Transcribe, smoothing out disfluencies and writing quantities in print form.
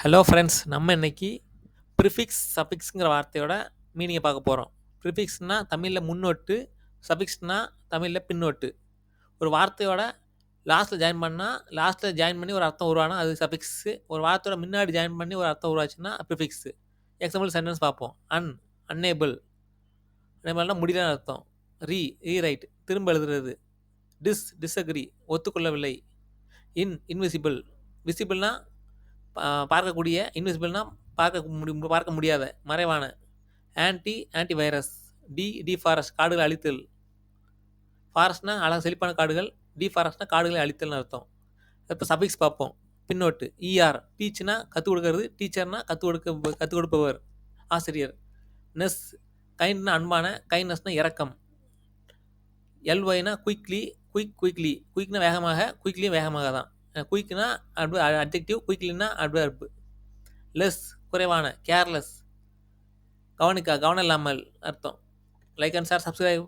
Hello friends, நம்ம இன்னைக்கு prefix சஃபிக்ஸ்ங்கிற வார்த்தையோட மீனிங்கை பார்க்க போகிறோம். ப்ரிஃபிக்ஸ்னா தமிழில் முன்னொட்டு, சஃபிக்ஸ்னா தமிழில் பின்னொட்டு. ஒரு வார்த்தையோட லாஸ்ட்டில் ஜாயின் பண்ணி ஒரு அர்த்தம் உருவானா அது சஃபிக்ஸு. ஒரு வார்த்தையோட முன்னாடி ஜாயின் பண்ணி ஒரு அர்த்தம் உருவாச்சுன்னா ப்ரிஃபிக்ஸு. எக்ஸாம்பிள் சென்டென்ஸ் பார்ப்போம். அன்னேபிள் அன்னேபிள்னா முடியலன்னு அர்த்தம். ரீரைட் திரும்ப எழுதுறது. டிஸ்அக்ரி ஒத்துக்கொள்ளவில்லை. இன்விசிபிள் விசிபிள்னா பார்க்கக்கூடிய, இன்விசிபிள்னா பார்க்க முடியாத, மறைவான. Anti virus. டிஃபாரஸ்ட் காடுகளை அழித்தல். ஃபாரஸ்ட்னா அழகாக செழிப்பான காடுகள், டிஃபாரஸ்ட்னா காடுகளை அழித்தல்னு அர்த்தம். இப்போ சஃபிக்ஸ் பார்ப்போம். பின்னோட்டு டீச்னா கற்றுக் கொடுக்கறது, டீச்சர்னா கற்றுக் கொடுப்பவர், ஆசிரியர். நெஸ் கைண்ட்னா அன்பான, கைண்ட்னஸ்னா இரக்கம். எல்ஒய்னா குயிக்னா வேகமாக, குயிக்லியும் வேகமாக தான். குயிக்னா அட்ஜெக்டிவ், குயிக்லினா அட்வர்ப். லெஸ் குறைவான, கேர்லெஸ் கவனம் இல்லாமல் அர்த்தம். Like and share, subscribe.